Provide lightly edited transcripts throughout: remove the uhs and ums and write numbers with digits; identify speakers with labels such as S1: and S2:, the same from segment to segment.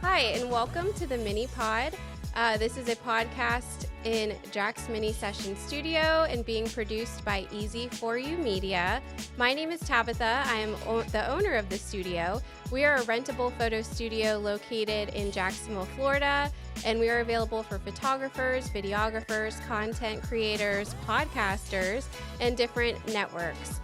S1: Hi, and welcome to the Mini Pod. This is a podcast in Jax Mini Sessions Studio and being produced by EZ4U Media. My name is Tabitha. I am the owner of the studio. We are a rentable photo studio located in Jacksonville, Florida, and we are available for photographers, videographers, content creators, podcasters, and different networks.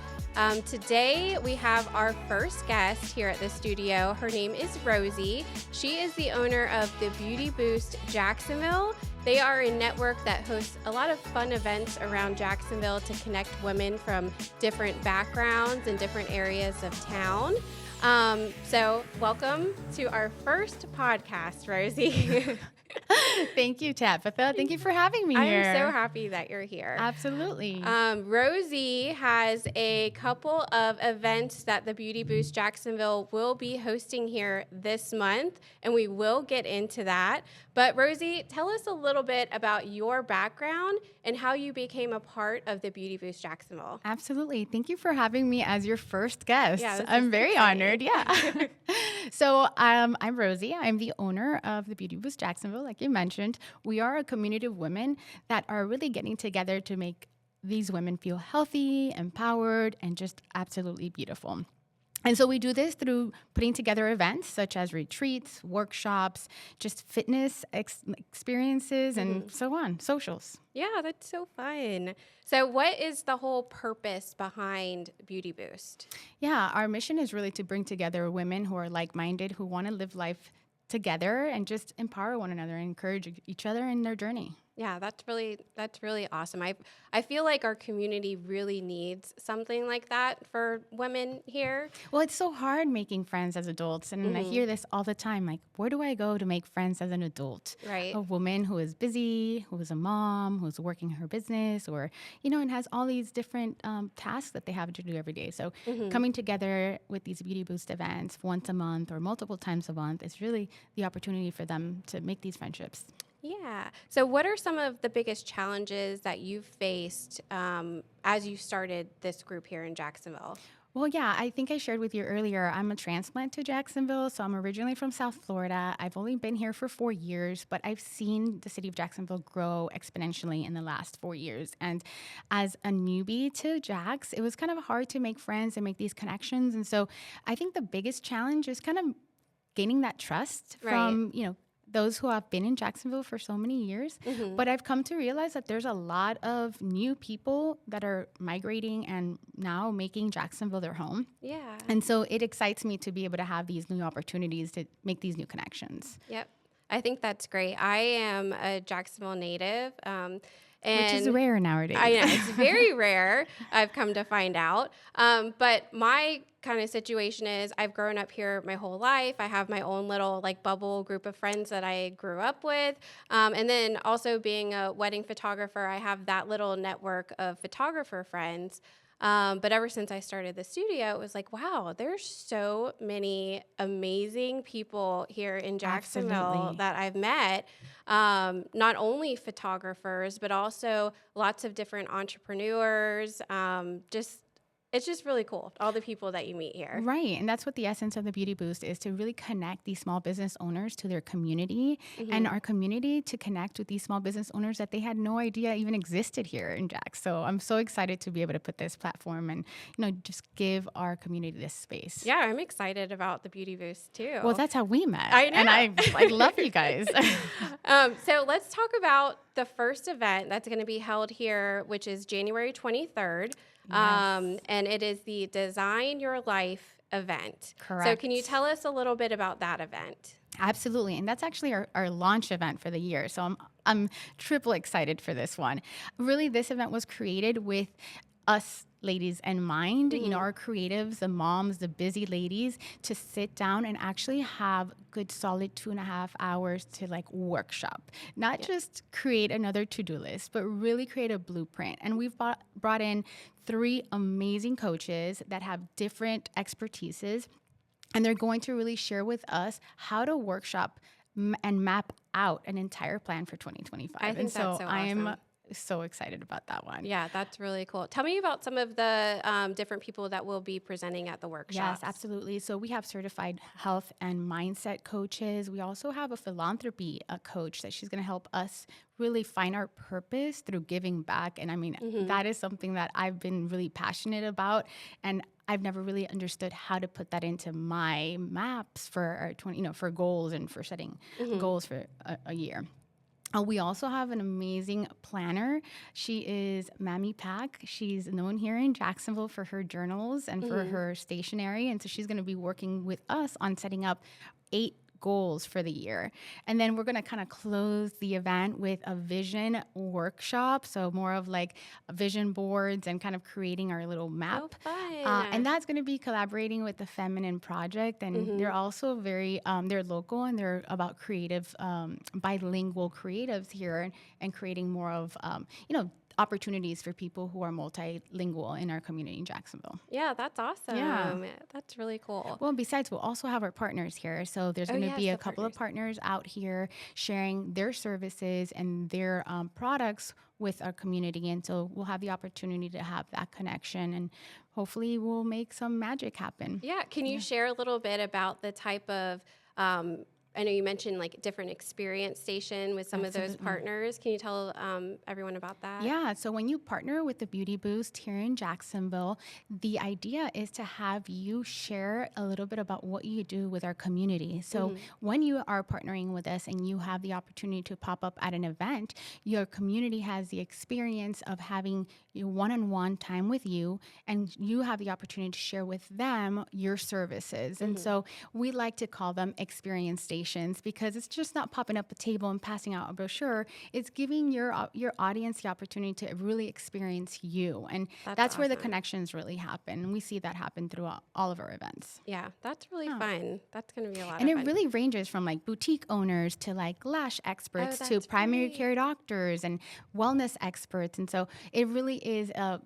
S1: Today we have our first guest here at the studio. Her name is Rosie. She is the owner of the Beauty Boost Jacksonville. They are a network that hosts a lot of fun events around Jacksonville to connect women from different backgrounds and different areas of town. So welcome to our first podcast, Rosie.
S2: Thank you, Tabitha. Thank you for having me here.
S1: I'm so happy that you're here.
S2: Absolutely.
S1: Rosie has a couple of events that the Beauty Boost Jacksonville will be hosting here this month, and we will get into that. But Rosie, tell us a little bit about your background and how you became a part of the Beauty Boost Jacksonville.
S2: Absolutely. Thank you for having me as your first guest.
S1: Yeah,
S2: I'm very honored. Yeah. So I'm Rosie. I'm the owner of the Beauty Boost Jacksonville, like you mentioned. We are a community of women that are really getting together to make these women feel healthy, empowered, and just absolutely beautiful. And so we do this through putting together events such as retreats, workshops, just fitness experiences, and so on, socials.
S1: Yeah, that's so fun. So what is the whole purpose behind Beauty Boost?
S2: Yeah, our mission is really to bring together women who are like-minded, who want to live life together and just empower one another and encourage each other in their journey.
S1: Yeah, that's really awesome. I feel like our community really needs something like that for women here.
S2: Well, it's so hard making friends as adults, and I hear this all the time. Like, where do I go to make friends as an adult?
S1: Right.
S2: A woman who is busy, who is a mom, who's working her business, or and has all these different tasks that they have to do every day. So coming together with these Beauty Boost events once a month or multiple times a month is really the opportunity for them to make these friendships.
S1: Yeah. So what are some of the biggest challenges that you've faced as you started this group here in Jacksonville?
S2: Well, yeah, I think I shared with you earlier, I'm a transplant to Jacksonville, so I'm originally from South Florida. I've only been here for 4 years, but I've seen the city of Jacksonville grow exponentially in the last 4 years. And as a newbie to Jax, it was kind of hard to make friends and make these connections. And so I think the biggest challenge is kind of gaining that trust from, those who have been in Jacksonville for so many years. But I've come to realize that there's a lot of new people that are migrating and now making Jacksonville their home.
S1: Yeah.
S2: And so it excites me to be able to have these new opportunities to make these new connections.
S1: Yep. I think that's great. I am a Jacksonville native.
S2: Which is rare nowadays.
S1: I know, it's very rare, I've come to find out. But my kind of situation is I've grown up here my whole life. I have my own little bubble group of friends that I grew up with. And then also being a wedding photographer, I have that little network of photographer friends. But ever since I started the studio, it was like, wow, there's so many amazing people here in Jacksonville
S2: Absolutely.
S1: that I've met. Not only photographers, but also lots of different entrepreneurs. It's just really cool, all the people that you meet here.
S2: Right. And that's what the essence of the Beauty Boost is, to really connect these small business owners to their community and our community to connect with these small business owners that they had no idea even existed here in Jax. So I'm so excited to be able to put this platform and, just give our community this space.
S1: Yeah, I'm excited about the Beauty Boost too.
S2: Well, that's how we met.
S1: I know.
S2: And I love you guys.
S1: So let's talk about the first event that's going to be held here, which is January 23rd.
S2: Yes.
S1: And it is the Design Your Life event.
S2: Correct.
S1: So can you tell us a little bit about that event?
S2: Absolutely. And that's actually our launch event for the year. So I'm triple excited for this one. Really, this event was created with us ladies in mind, our creatives, the moms, the busy ladies, to sit down and actually have good solid 2.5 hours to workshop, not just create another to-do list, but really create a blueprint. And we've brought in 3 amazing coaches that have different expertises, and they're going to really share with us how to workshop and map out an entire plan for 2025.
S1: I think that's so awesome.
S2: I am so excited about that one.
S1: Yeah, that's really cool. Tell me about some of the different people that will be presenting at the workshops.
S2: Yes, absolutely. So we have certified health and mindset coaches. We also have a philanthropy coach that she's going to help us really find our purpose through giving back. And I mean, that is something that I've been really passionate about. And I've never really understood how to put that into my maps for our for goals and for setting goals for a year. We also have an amazing planner. She is Mammy Pack. She's known here in Jacksonville for her journals and for her stationery. And so she's going to be working with us on setting up 8 goals for the year. And then we're going to kind of close the event with a vision workshop. So more of like vision boards and kind of creating our little map.
S1: Oh, fun.
S2: And that's going to be collaborating with the Feminine Project. And they're also very, they're local and they're about creative, bilingual creatives here and creating more of, opportunities for people who are multilingual in our community in Jacksonville.
S1: Yeah, that's awesome.
S2: Yeah.
S1: That's really cool.
S2: Well, besides, we'll also have our partners here. So there's going to be a couple of partners out here sharing their services and their products with our community. And so we'll have the opportunity to have that connection and hopefully we'll make some magic happen.
S1: Yeah. Can you share a little bit about the type of I know you mentioned like different experience station with some of those partners. Can you tell everyone about that?
S2: Yeah. So when you partner with the Beauty Boost here in Jacksonville, the idea is to have you share a little bit about what you do with our community. So when you are partnering with us and you have the opportunity to pop up at an event, your community has the experience of having one-on-one time with you, and you have the opportunity to share with them your services. And so we like to call them experience stations because it's just not popping up a table and passing out a brochure. It's giving your audience the opportunity to really experience you. And that's where the connections really happen. And we see that happen throughout all of our events.
S1: Yeah, that's really fun. That's going to be a lot of
S2: fun.
S1: And
S2: it really ranges from like boutique owners to like lash experts to primary care doctors and wellness experts. And so it really is a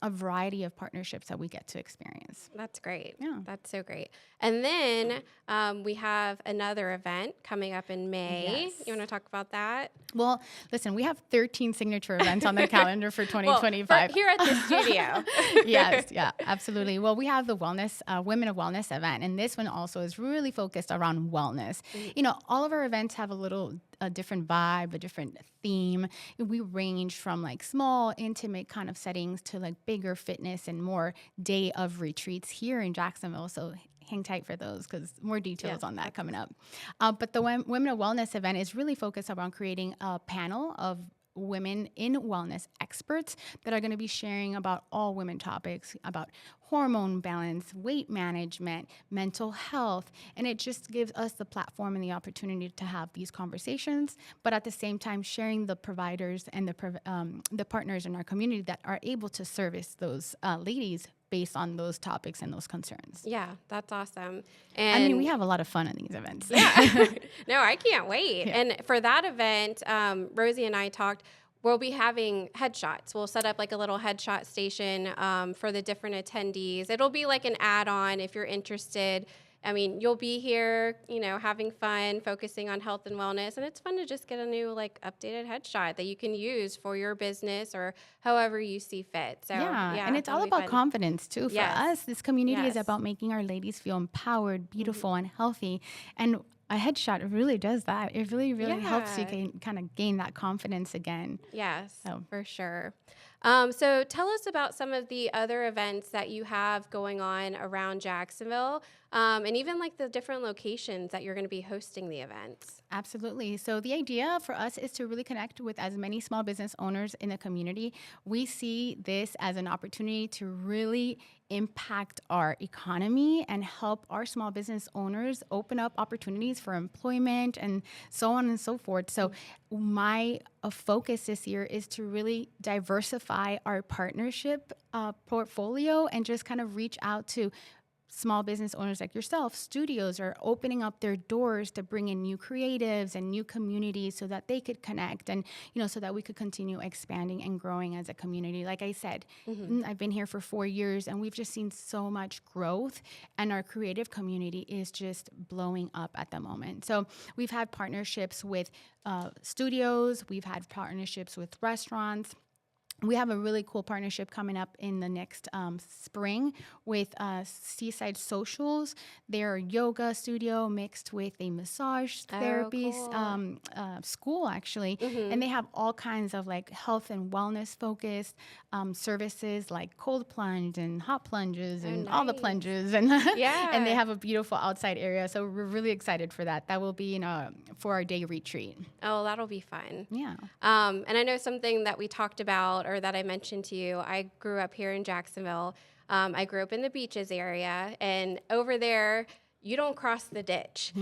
S2: variety of partnerships that we get to experience.
S1: That's great.
S2: Yeah.
S1: That's so great. And then we have another event coming up in May.
S2: Yes.
S1: You want to talk about that?
S2: Well, listen, we have 13 signature events on the calendar for 2025.
S1: Well, here at the studio.
S2: Yes, yeah, absolutely. Well, we have the Wellness, Women of Wellness event, and this one also is really focused around wellness. All of our events have a different vibe, a different theme. We range from like small, intimate kind of settings to like bigger fitness and more day of retreats here in Jacksonville. So hang tight for those because more details on that coming up. But the Women of Wellness event is really focused around creating a panel of women in wellness experts that are going to be sharing about all women topics, about hormone balance, weight management, mental health. And it just gives us the platform and the opportunity to have these conversations, but at the same time sharing the providers and the partners in our community that are able to service those ladies based on those topics and those concerns.
S1: Yeah, that's awesome.
S2: And I mean, we have a lot of fun in these events.
S1: Yeah. No, I can't wait.
S2: Yeah.
S1: And for that event, Rosie and I talked, we'll be having headshots. We'll set up like a little headshot station for the different attendees. It'll be like an add-on if you're interested. I mean, you'll be here, having fun, focusing on health and wellness. And it's fun to just get a new, updated headshot that you can use for your business or however you see fit. So, yeah
S2: and it's all about confidence, too. For us, this community is about making our ladies feel empowered, beautiful, and healthy. And a headshot really does that. It really, really helps you kind of gain that confidence again.
S1: Yes, for sure. So tell us about some of the other events that you have going on around Jacksonville, and even the different locations that you're going to be hosting the events.
S2: Absolutely. So the idea for us is to really connect with as many small business owners in the community. We see this as an opportunity to really impact our economy and help our small business owners open up opportunities for employment and so on and so forth. So my focus this year is to really diversify our partnership portfolio and just kind of reach out to small business owners like yourself, studios are opening up their doors to bring in new creatives and new communities so that they could connect and, so that we could continue expanding and growing as a community. Like I said, I've been here for 4 years and we've just seen so much growth, and our creative community is just blowing up at the moment. So we've had partnerships with studios, we've had partnerships with restaurants. We have a really cool partnership coming up in the next spring with Seaside Socials. They're a yoga studio mixed with a massage therapy school, actually. And they have all kinds of like health and wellness focused services like cold plunge and hot plunges and all the plunges. And, and they have a beautiful outside area. So we're really excited for that. That will be for our day retreat.
S1: Oh, that'll be fun.
S2: Yeah.
S1: And I know something that we talked about or that I mentioned to you, I grew up here in Jacksonville. I grew up in the beaches area, and over there, you don't cross the ditch.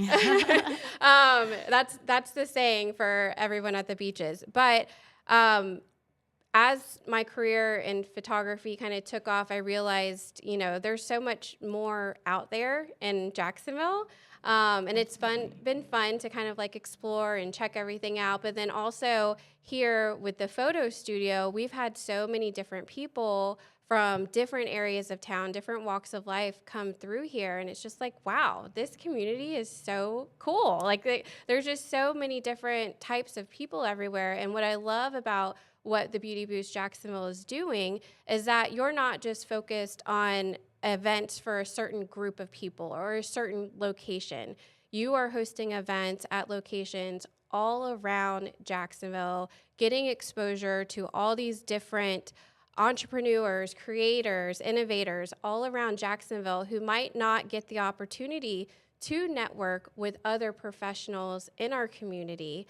S1: That's the saying for everyone at the beaches. But as my career in photography kind of took off, I realized, there's so much more out there in Jacksonville. And it's been fun to kind of like explore and check everything out. But then also here with the photo studio, we've had so many different people from different areas of town, different walks of life come through here. And it's just like, wow, this community is so cool. Like there's just so many different types of people everywhere. And what I love about what the Beauty Boost Jacksonville is doing is that you're not just focused on events for a certain group of people or a certain location. You are hosting events at locations all around Jacksonville, getting exposure to all these different entrepreneurs, creators, innovators all around Jacksonville who might not get the opportunity to network with other professionals in our community,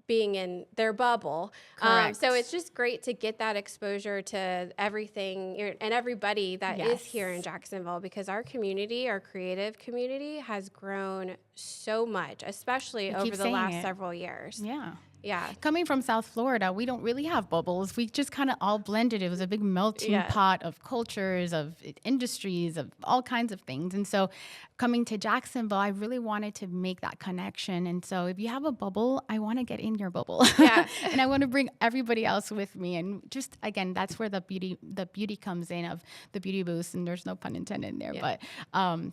S1: being in their bubble. So it's just great to get that exposure to everything and everybody that is here in Jacksonville, because our community, our creative community, has grown so much, especially over the last several years. Yeah.
S2: Coming from South Florida, we don't really have bubbles. We just kind of all blended. It was a big melting pot of cultures, of industries, of all kinds of things. And so coming to Jacksonville, I really wanted to make that connection. And so if you have a bubble, I want to get in your bubble. And I want to bring everybody else with me. And just, again, that's where the beauty comes in of the Beauty Boost. And there's no pun intended in there. But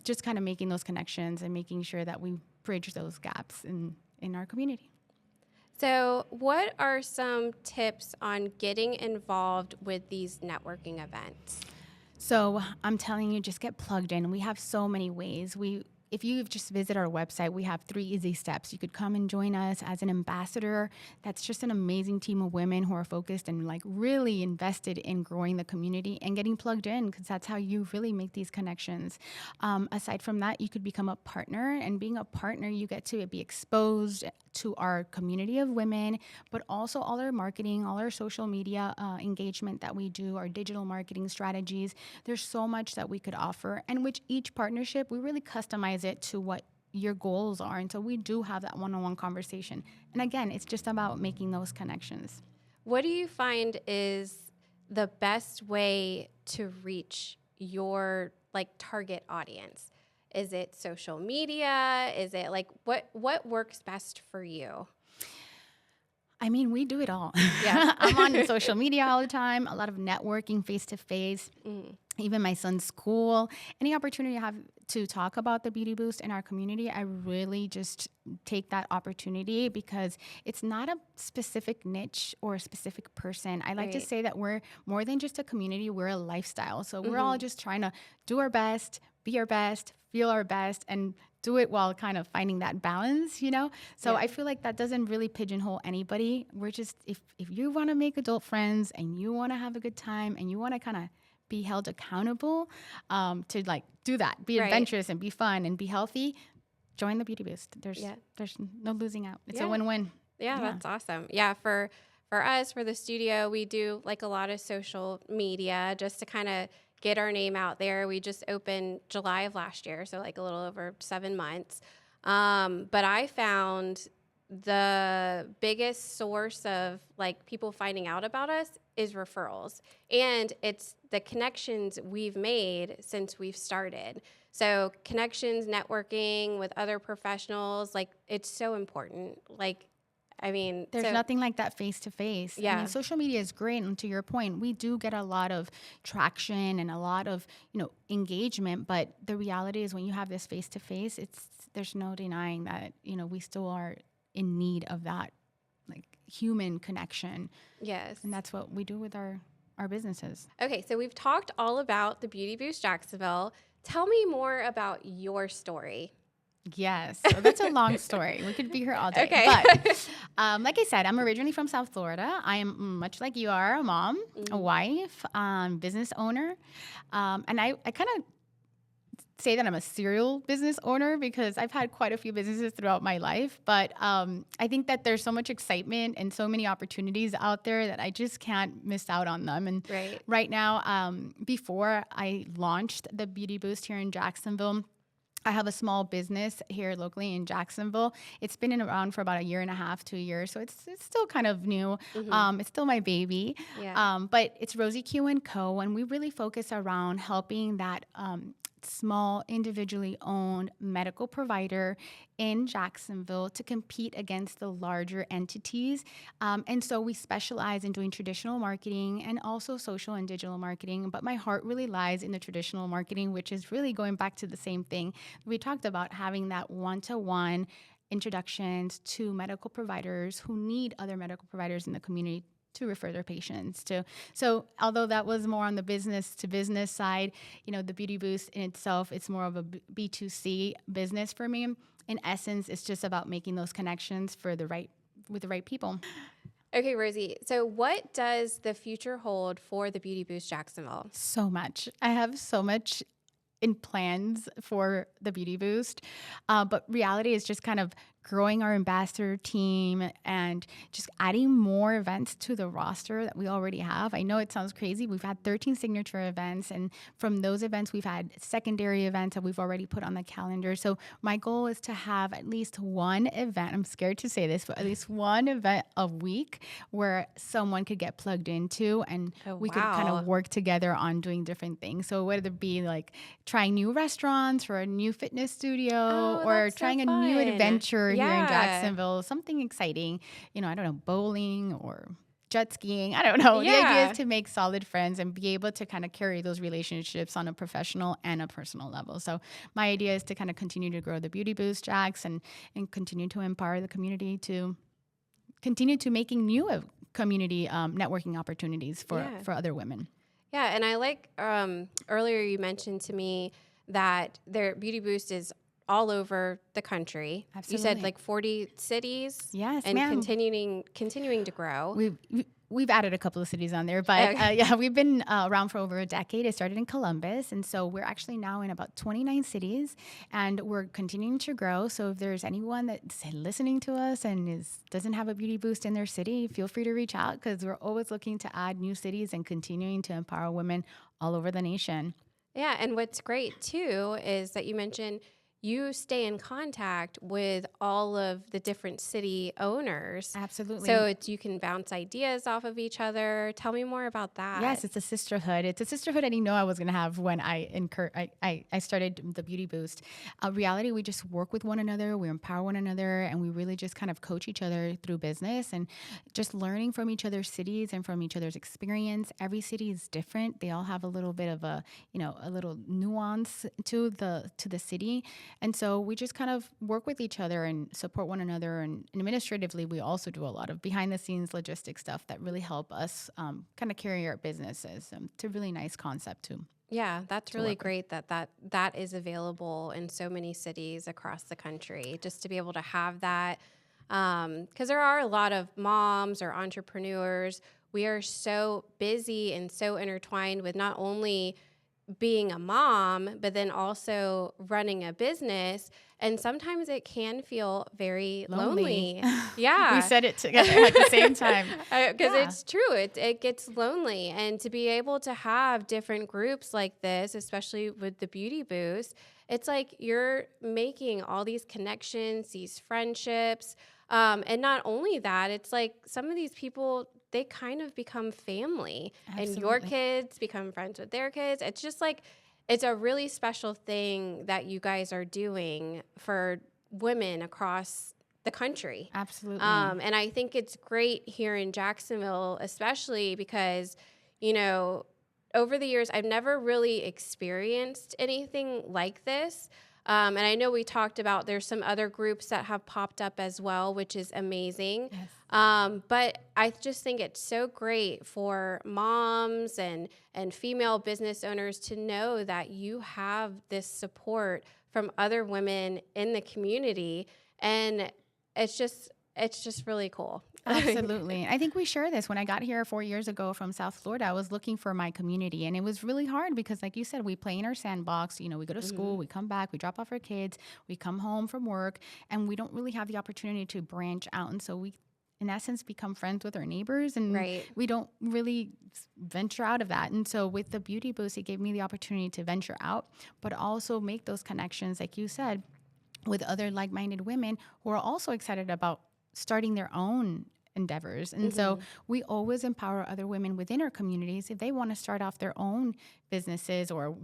S2: just kind of making those connections and making sure that we bridge those gaps in our community.
S1: So what are some tips on getting involved with these networking events?
S2: So I'm telling you, just get plugged in. We have so many ways. If you just visit our website, we have 3 easy steps. You could come and join us as an ambassador. That's just an amazing team of women who are focused and like really invested in growing the community and getting plugged in, because that's how you really make these connections. Aside from that, you could become a partner, and being a partner, you get to be exposed to our community of women, but also all our marketing, all our social media engagement that we do, our digital marketing strategies. There's so much that we could offer, and with each partnership, we really customize it to what your goals are. And so we do have that one-on-one conversation. And again, it's just about making those connections.
S1: What do you find is the best way to reach your target audience? Is it social media? Is it what works best for you?
S2: I mean, we do it all. Yeah. I'm on social media all the time, a lot of networking face-to-face, even my son's school. Any opportunity I have to talk about the Beauty Boost in our community, I really just take that opportunity, because it's not a specific niche or a specific person. I like to say that we're more than just a community, we're a lifestyle. So we're all just trying to do our best, be our best, feel our best, and do it while kind of finding that balance, So I feel like that doesn't really pigeonhole anybody. We're just, if you want to make adult friends and you want to have a good time and you want to kind of be held accountable to do that, be adventurous and be fun and be healthy, join the Beauty Boost. There's no losing out. It's a win-win.
S1: Yeah, that's awesome. Yeah, for us, for the studio, we do a lot of social media just to kind of get our name out there. We just opened July of last year, so a little over 7 months. But I found the biggest source of like people finding out about us is referrals. And it's the connections we've made since we've started. So connections, networking with other professionals, like it's so important. Like, I mean,
S2: There's nothing like that face to face.
S1: Yeah.
S2: I mean, social media is great. And to your point, we do get a lot of traction and a lot of, engagement. But the reality is when you have this face to face, there's no denying that, we still are in need of that like human connection.
S1: Yes.
S2: And that's what we do with our businesses.
S1: Okay. So we've talked all about the Beauty Boost Jacksonville. Tell me more about your story.
S2: Yes. So that's a long story. We could be here all day.
S1: Okay.
S2: But like I said, I'm originally from South Florida. I am much like you are, a mom, a wife, business owner. And I kind of say that I'm a serial business owner because I've had quite a few businesses throughout my life. But I think that there's so much excitement and so many opportunities out there that I just can't miss out on them. And right now, before I launched the Beauty Boost here in Jacksonville, I have a small business here locally in Jacksonville. It's been around for about 1.5 years, 2 years. So it's still kind of new. It's still my baby.
S1: Yeah.
S2: But it's Rosie Q & Co. And we really focus around helping that small, individually owned medical provider in Jacksonville to compete against the larger entities. And so we specialize in doing traditional marketing and also social and digital marketing. But my heart really lies in the traditional marketing, which is really going back to the same thing. We talked about having that one-to-one introductions to medical providers who need other medical providers in the community to refer their patients to. So although that was more on the business to business side, the Beauty Boost in itself, it's more of a B2C business for me. In essence, it's just about making those connections with the right people.
S1: Okay, Rosie. So what does the future hold for the Beauty Boost Jacksonville?
S2: So much. I have so much in plans for the Beauty Boost. But reality is just kind of growing our ambassador team and just adding more events to the roster that we already have. I know it sounds crazy. We've had 13 signature events, and from those events, we've had secondary events that we've already put on the calendar. So my goal is to have at least one event. I'm scared to say this, but at least one event a week where someone could get plugged into and we could kind of work together on doing different things. So whether it be like trying new restaurants or a new fitness studio or trying a new adventure here in Jacksonville, something exciting, I don't know, bowling or jet skiing. I don't know. The idea is to make solid friends and be able to kind of carry those relationships on a professional and a personal level. So my idea is to kind of continue to grow the Beauty Boost Jax and continue to empower the community to continue to making new community networking opportunities for other women.
S1: Yeah. And I like earlier you mentioned to me that their Beauty Boost is all over the country.
S2: Absolutely.
S1: You said like 40 cities.
S2: Yes,
S1: and
S2: ma'am.
S1: continuing to grow.
S2: We've added a couple of cities on there, but we've been around for over a decade. It started in Columbus, and so we're actually now in about 29 cities, and we're continuing to grow. So if there's anyone that's listening to us and doesn't have a Beauty Boost in their city, feel free to reach out because we're always looking to add new cities and continuing to empower women all over the nation. Yeah,
S1: and what's great too is that you mentioned you stay in contact with all of the different city owners.
S2: Absolutely.
S1: So you can bounce ideas off of each other. Tell me more about that.
S2: Yes, it's a sisterhood. It's a sisterhood I didn't know I was going to have when I started the Beauty Boost. Reality, we just work with one another, we empower one another, and we really just kind of coach each other through business and just learning from each other's cities and from each other's experience. Every city is different. They all have a little bit of a little nuance to the city. And so we just kind of work with each other and support one another. And administratively, we also do a lot of behind-the-scenes logistic stuff that really help us kind of carry our businesses. It's a really nice concept, too.
S1: Yeah, that's really great that is available in so many cities across the country, just to be able to have that. Because there are a lot of moms or entrepreneurs. We are so busy and so intertwined with not only being a mom, but then also running a business. And sometimes it can feel very lonely. Yeah.
S2: We said it together at the same time.
S1: Because it's true. It gets lonely. And to be able to have different groups like this, especially with the Beauty Boost, it's like you're making all these connections, these friendships. And not only that, it's like some of these people, they kind of become family.
S2: Absolutely.
S1: And your kids become friends with their kids. It's just like, it's a really special thing that you guys are doing for women across the country.
S2: Absolutely.
S1: And I think it's great here in Jacksonville, especially because, you know, over the years, I've never really experienced anything like this. And I know we talked about there's some other groups that have popped up as well, which is amazing.
S2: Yes.
S1: But I just think it's so great for moms and female business owners to know that you have this support from other women in the community. And it's just really cool.
S2: Absolutely. I think we share this. When I got here 4 years ago from South Florida, I was looking for my community, and it was really hard because, like you said, we play in our sandbox. You know, we go to school, we come back, we drop off our kids, we come home from work, and we don't really have the opportunity to branch out. And so we, in essence, become friends with our neighbors, and we don't really venture out of that. And so with the Beauty Boost, it gave me the opportunity to venture out, but also make those connections, like you said, with other like-minded women who are also excited about starting their own endeavors. And so we always empower other women within our communities if they want to start off their own businesses or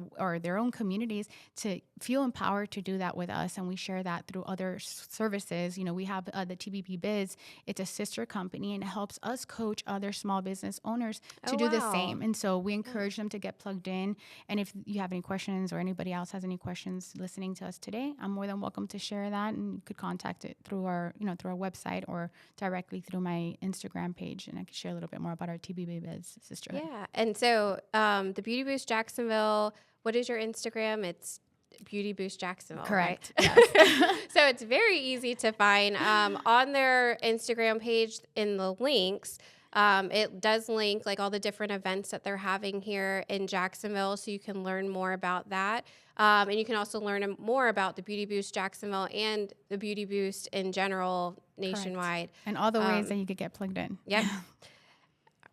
S2: their own communities to feel empowered to do that with us. And we share that through other services. You know, we have the TBP Biz. It's a sister company, and it helps us coach other small business owners to do the same. And so we encourage them to get plugged in. And if you have any questions or anybody else has any questions listening to us today, I'm more than welcome to share that. And you could contact it through our website or directly through my Instagram page. And I could share a little bit more about our TBP Biz sisterhood.
S1: Yeah. And so the Beauty Boost Jacksonville, what is your Instagram? It's Beauty Boost Jacksonville.
S2: Correct.
S1: Right?
S2: Yes.
S1: So it's very easy to find on their Instagram page in the links. It does link like all the different events that they're having here in Jacksonville, so you can learn more about that. And you can also learn more about the Beauty Boost Jacksonville and the Beauty Boost in general nationwide.
S2: Correct. And all the ways that you could get plugged in.
S1: Yep.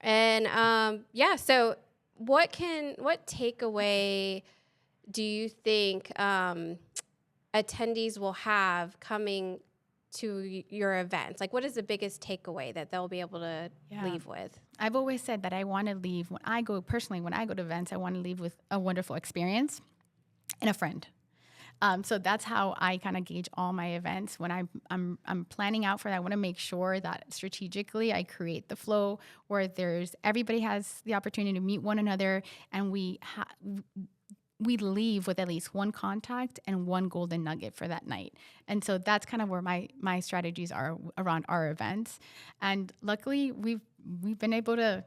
S1: And so what takeaway do you think attendees will have coming to your events? Like, what is the biggest takeaway that they'll be able to leave with?
S2: I've always said that I want to leave when I go to events, I want to leave with a wonderful experience and a friend. So that's how I kind of gauge all my events. When I'm planning out for that, I want to make sure that strategically I create the flow where everybody has the opportunity to meet one another, and we leave with at least one contact and one golden nugget for that night. And so that's kind of where my strategies are around our events. And luckily we've been able to,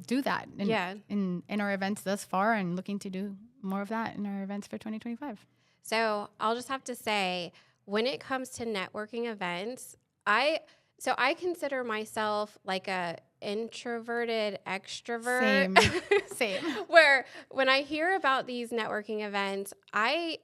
S2: do that in our events thus far, and looking to do more of that in our events for 2025.
S1: So I'll just have to say, when it comes to networking events, I consider myself like a introverted extrovert.
S2: Same.
S1: Where when I hear about these networking events, I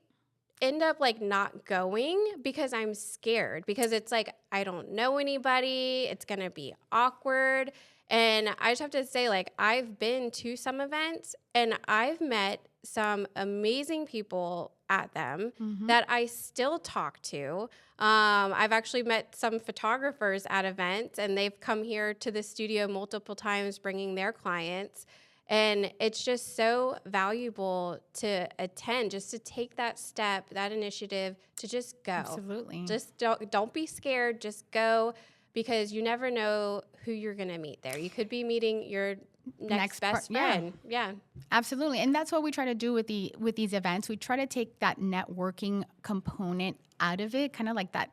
S1: end up like not going because I'm scared, because it's like, I don't know anybody. It's going to be awkward. And I just have to say, like, I've been to some events and I've met some amazing people at them that I still talk to. I've actually met some photographers at events, and they've come here to the studio multiple times bringing their clients. And it's just so valuable to attend, just to take that step, that initiative to just go.
S2: Absolutely.
S1: Just don't be scared. Just go, because you never know who you're going to meet there. You could be meeting your next best friend. Yeah.
S2: Absolutely. And that's what we try to do with these events. We try to take that networking component out of it, kind of like that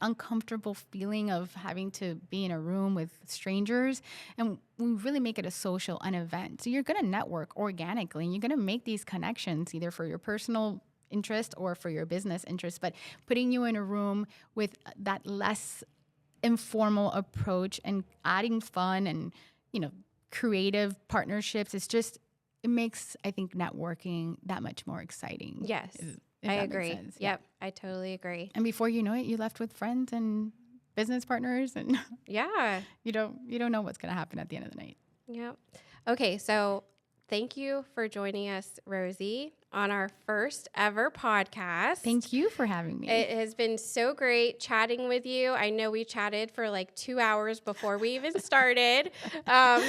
S2: uncomfortable feeling of having to be in a room with strangers. And we really make it a social event. So you're going to network organically, and you're going to make these connections either for your personal interest or for your business interest. But putting you in a room with that less informal approach and adding fun and, creative partnerships, it makes, I think, networking that much more exciting.
S1: Yes, I agree. Yep, I totally agree.
S2: And before you know it, you left with friends and business partners, and you don't know what's going to happen at the end of the night.
S1: Yep. Okay, so thank you for joining us, Rosie. on our first ever podcast.
S2: Thank you for having me.
S1: It has been so great chatting with you. I know we chatted for like 2 hours before we even started. But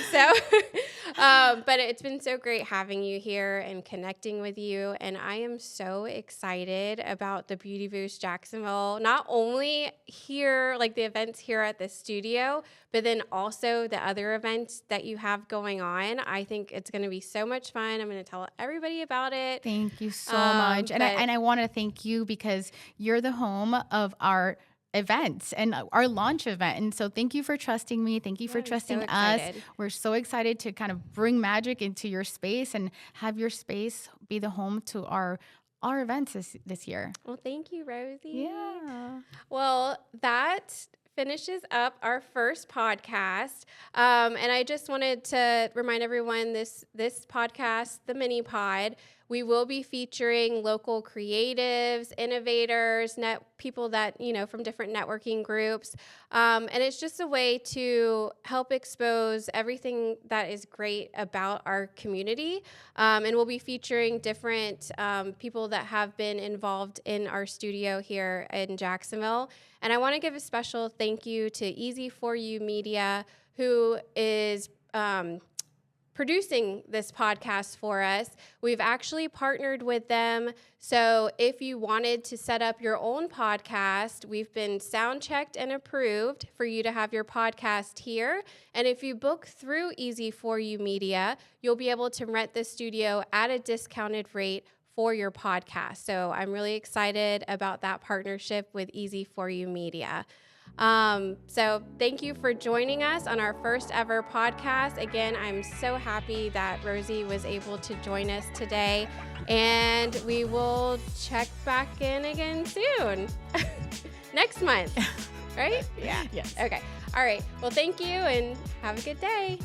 S1: it's been so great having you here and connecting with you. And I am so excited about the Beauty Boost Jacksonville, not only here, like the events here at the studio, but then also the other events that you have going on. I think it's going to be so much fun. I'm going to tell everybody about it.
S2: Thank you so much. And I want to thank you because you're the home of our events and our launch event. And so thank you for trusting me. Thank you for trusting us. We're so excited to kind of bring magic into your space and have your space be the home to our events this year.
S1: Well, thank you, Rosie.
S2: Yeah.
S1: Well, that finishes up our first podcast. And I just wanted to remind everyone this podcast, the Mini Pod, we will be featuring local creatives, innovators, people that, from different networking groups. And it's just a way to help expose everything that is great about our community. And we'll be featuring different people that have been involved in our studio here in Jacksonville. And I want to give a special thank you to EZ4U Media, who is producing this podcast for us. We've actually partnered with them. So if you wanted to set up your own podcast, we've been sound checked and approved for you to have your podcast here. And if you book through EZ4U Media, you'll be able to rent the studio at a discounted rate for your podcast. So I'm really excited about that partnership with EZ4U Media. So thank you for joining us on our first ever podcast. Again, I'm so happy that Rosie was able to join us today, and we will check back in again soon. Next month, right? Yeah.
S2: Yes.
S1: Okay. All right. Well, thank you and have a good day.